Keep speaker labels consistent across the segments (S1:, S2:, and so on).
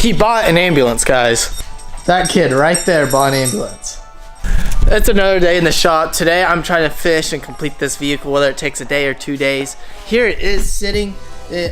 S1: He bought an ambulance, guys. That kid right there bought an ambulance. It's another day in the shop. Today I'm trying to finish and complete this vehicle, whether it takes a day or 2 days. Here it is sitting.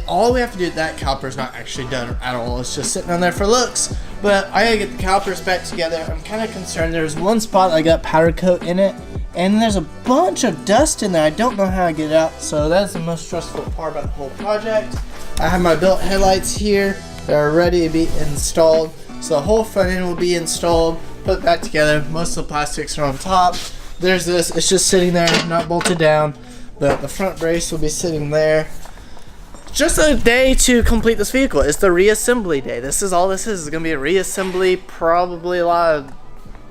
S1: All we have to do, that caliper's not actually done at all. It's just sitting on there for looks. But I gotta get the calipers back together. I'm kind of concerned. There's one spot I got powder coat in it, and there's a bunch of dust in there. I don't know how to get it out, so that's the most stressful part about the whole project. I have my built headlights here. They're ready to be installed. So the whole front end will be installed, put back together. Most of the plastics are on top. There's this, it's just sitting there, not bolted down. The front brace will be sitting there. Just a day to complete this vehicle. It's the reassembly day. This is all this is. It's gonna be a reassembly, probably a lot of,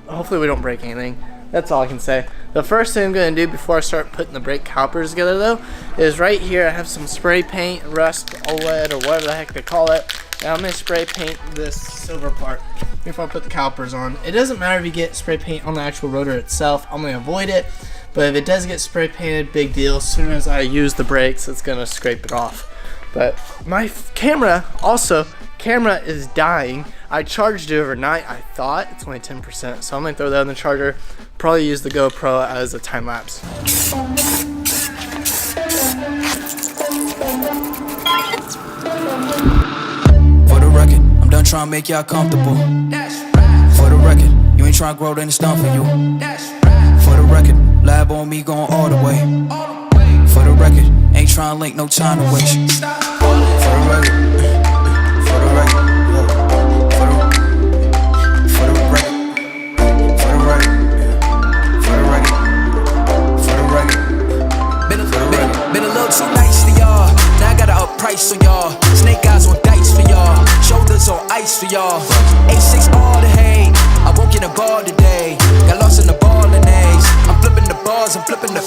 S1: hopefully we don't break anything. That's all I can say. The first thing I'm gonna do before I start putting the brake calipers together though, is right here I have some spray paint, rust, OLED, or whatever the heck they call it. And I'm gonna spray paint this silver part before I put the calipers on. It doesn't matter if you get spray paint on the actual rotor itself. I'm gonna avoid it. But if it does get spray painted, big deal. As soon as I use the brakes, it's gonna scrape it off. But my camera is dying. I charged it overnight. I thought it's only 10%, so I'm gonna throw that on the charger. Probably use the GoPro as a time lapse.
S2: For the record, I'm done trying to make y'all comfortable. For the record, you ain't trying to grow, then it's done for you. For the record, lab on me going all the way. For the record, ain't trying to link, no time to waste. For the record, for the record, for the record, for the record, for the record. Been a little too nice for y'all. Now I gotta up price on y'all. Snake eyes on dice for y'all. Shoulders on ice for y'all. A6 all the hate. I won't get a ball today. Got lost in the ball and A's. I'm flipping the bars, I'm flipping the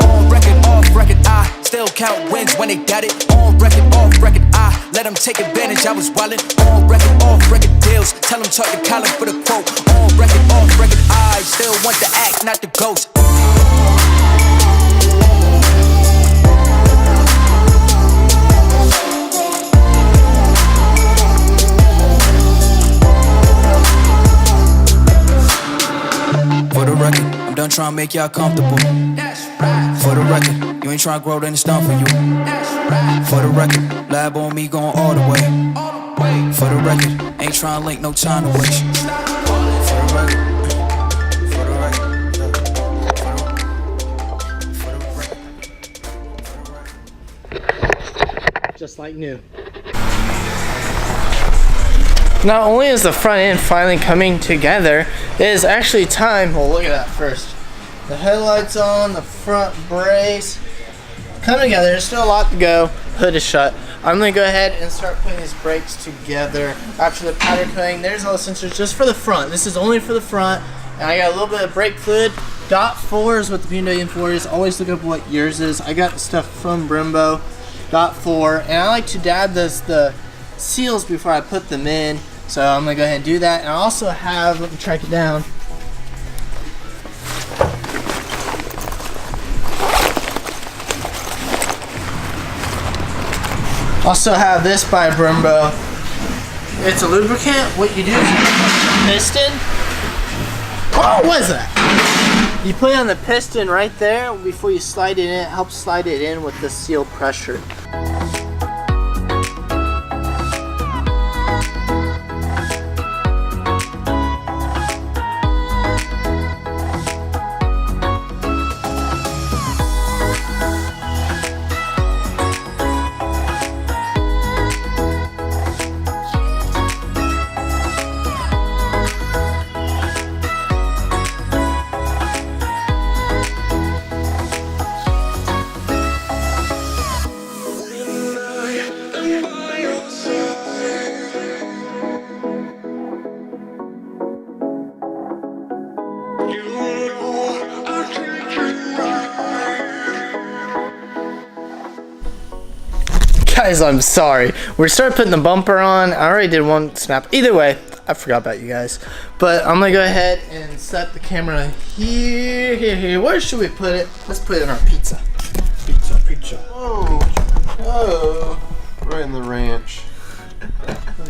S2: on record, off record. I still count wins when they got it. On record, off record. I let them take advantage. I was wildin'. On record, off record deals. Tell them talk to Colin for the quote. On record, off record. I still want the act, not the ghost. For the record, I'm done trying to make y'all comfortable. For the record, you ain't trying to grow, then it's done for you. For the record, lab on me going all the way. For the record, ain't trying to link, no time to waste. For the record, for the
S1: record. Just like new. Not only is the front end finally coming together, it is actually time. Well, look at that first. The headlights on, the front brace. Coming together, there's still a lot to go. Hood is shut. I'm gonna go ahead and start putting these brakes together. After the powder coating, there's all the sensors just for the front. This is only for the front. And I got a little bit of brake fluid. Dot 4s with the BMW M4s. Always look up what yours is. I got the stuff from Brembo. Dot 4. And I like to dab the seals before I put them in. So I'm gonna go ahead and do that. And I also have, let me track it down. Also have this by Brembo. It's a lubricant. What you do is you put the piston. Oh, what is that? You put it on the piston right there before you slide it in. It helps slide it in with the seal pressure. Guys, I'm sorry. We started putting the bumper on. I already did one snap. Either way, I forgot about you guys. But I'm gonna go ahead and set the camera here. Where should we put it? Let's put it in our pizza. Pizza.
S3: Oh, right in the ranch.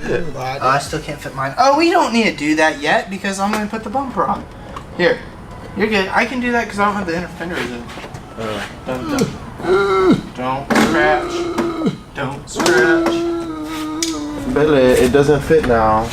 S1: Oh, I still can't fit mine. Oh, we don't need to do that yet because I'm going to put the bumper on. Here. You're good. I can do that because I don't have the inner fenders in. Don't scratch. Don't scratch.
S3: Billy, it doesn't fit now.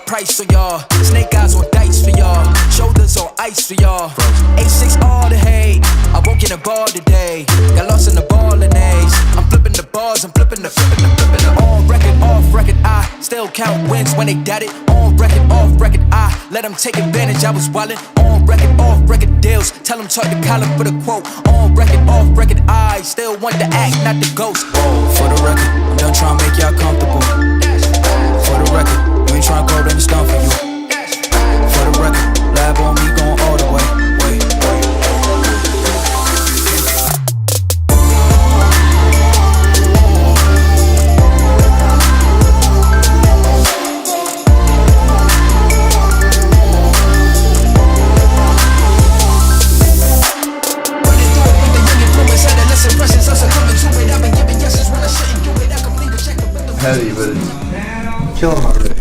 S2: Price for y'all, snake eyes on dice for y'all, shoulders on ice for y'all. A6 all the hate, I won't get a ball today. Got lost in the ball and A's. I'm flipping the bars, I'm flipping the. On record, off record, I still count wins when they doubt it. On record, off record, I let them take advantage. I was wildin'. On record, off record deals. Tell them talk to Colin for the quote. On record, off record, I still want the act, not the ghost. For the record, I'm done trying to make y'all comfortable. For the record. Ain't tryna go then it's done for you. For the record, lab on me going all the way. Running through it with the young influence, had a less impressions. I'm succumbing to it. I've been giving yeses when I shouldn't do it. I complete the check with the
S3: Heavy, but it's killing my wrist.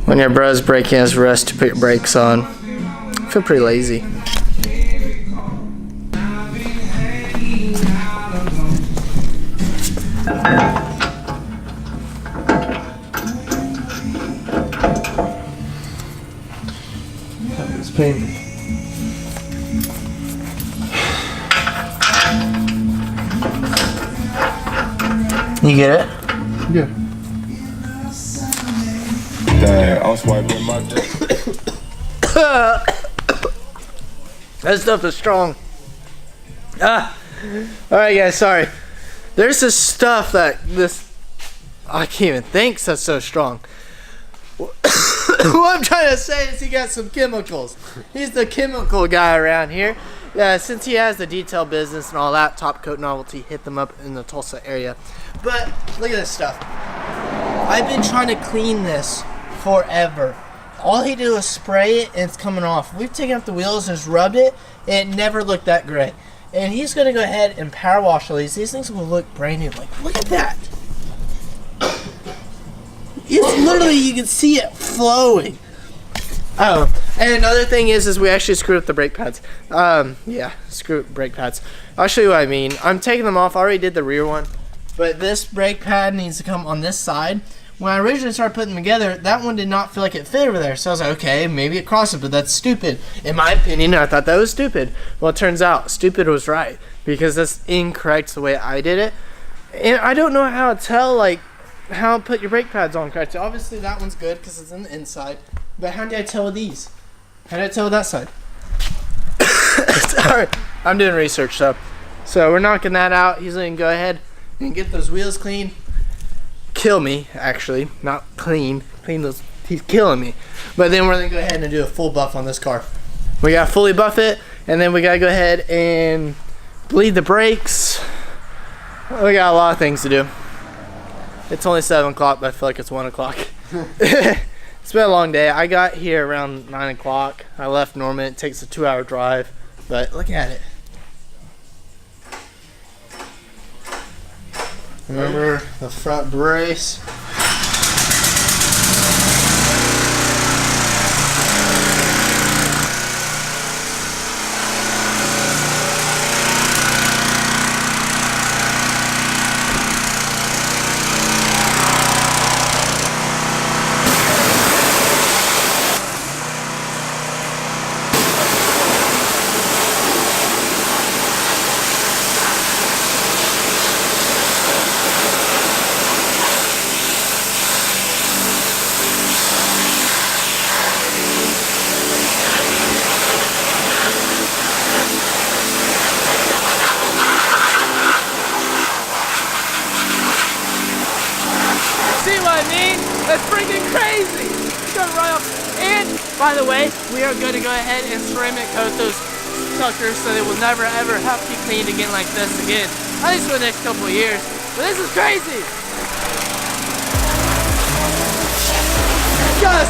S1: When your bro's breaking his wrist to put your brakes on, I feel pretty lazy.
S3: It's painful.
S1: You get it?
S3: Yeah.
S4: I'm swiping my dick.
S1: That stuff is strong. Alright guys, sorry. There's this stuff that I can't even think that's so strong. What I'm trying to say is he got some chemicals. He's the chemical guy around here. Yeah, since he has the detail business and all that, Top Coat Novelty hit them up in the Tulsa area. But look at this stuff. I've been trying to clean this forever. All he did was spray it and it's coming off. We've taken up the wheels and just rubbed it and it never looked that great. And he's gonna go ahead and power wash all these. These things will look brand new. Like, look at that. It's literally, you can see it flowing. Oh, and another thing is we actually screwed up the brake pads. Yeah, screw brake pads. I'll show you what I mean. I'm taking them off. I already did the rear one, but this brake pad needs to come on this side. When I originally started putting them together, that one did not feel like it fit over there. So I was like, okay, maybe it crosses, but that's stupid. In my opinion, I thought that was stupid. Well, it turns out stupid was right because that's incorrect the way I did it. And I don't know how to tell, like, how to put your brake pads on correctly. Obviously, that one's good because it's on the inside. But how did I tell with these? How did I tell with that side? Sorry, I'm doing research, so we're knocking that out. He's going to go ahead and get those wheels clean. Kill me, actually, not clean those. He's killing me. But then we're gonna go ahead and do a full buff on this car. We gotta fully buff it, and then we gotta go ahead and bleed the brakes. We got a lot of things to do. It's only 7 o'clock, but I feel like it's 1 o'clock. It's been a long day. I got here around 9 o'clock. I left Norman. It takes a 2-hour drive, but look at it. Remember the front brace? See what I mean? That's freaking crazy! It's going right off. And, by the way, we are going to go ahead and ceramic coat those suckers so they will never ever have to be cleaned again like this again. At least for the next couple of years. But this is crazy!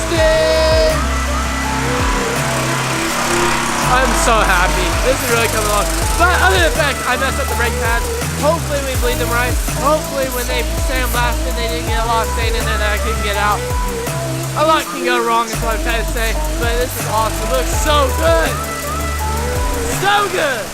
S1: drifting! I'm so happy. This is really coming along. But other than the fact I messed up the brake pads, hopefully we bleed them right. Hopefully when they sandblasted they didn't get a lot of stain in there that I couldn't get out. A lot can go wrong is what I'm trying to say, but this is awesome. It looks so good. So good.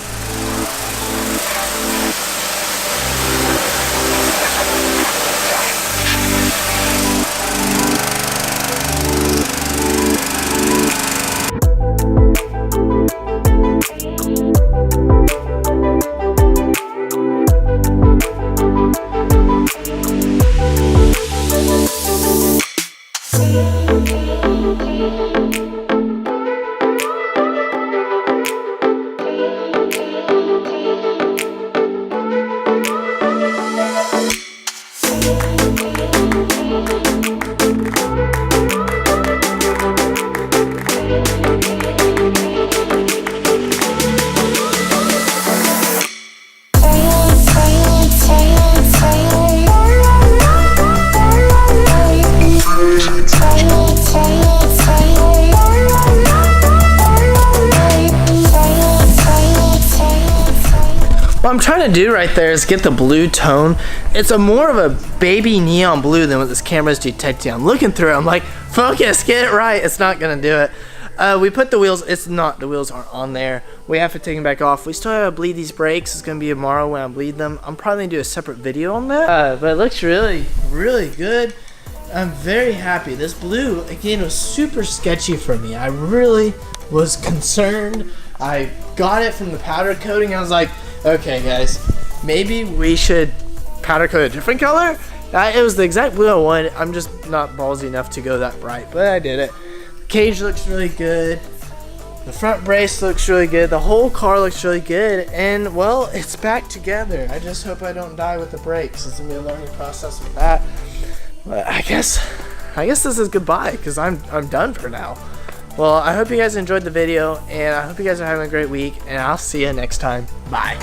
S1: What I'm trying to do right there is get the blue tone. It's a more of a baby neon blue than what this camera is detecting. I'm looking through it, I'm like, focus, get it right. It's not gonna do it. We put the wheels, the wheels aren't on there. We have to take them back off. We still have to bleed these brakes. It's gonna be tomorrow when I bleed them. I'm probably gonna do a separate video on that. But it looks really, really good. I'm very happy. This blue, again, was super sketchy for me. I really was concerned. I got it from the powder coating. I was like, okay guys, maybe we should powder coat a different color. It was the exact blue I wanted. I'm just not ballsy enough to go that bright, but I did it. Cage looks really good. The front brace looks really good. The whole car looks really good. And well, it's back together. I just hope I don't die with the brakes. It's gonna be a learning process with that. But I guess this is goodbye because I'm done for now. Well, I hope you guys enjoyed the video, and I hope you guys are having a great week, and I'll see you next time. Bye.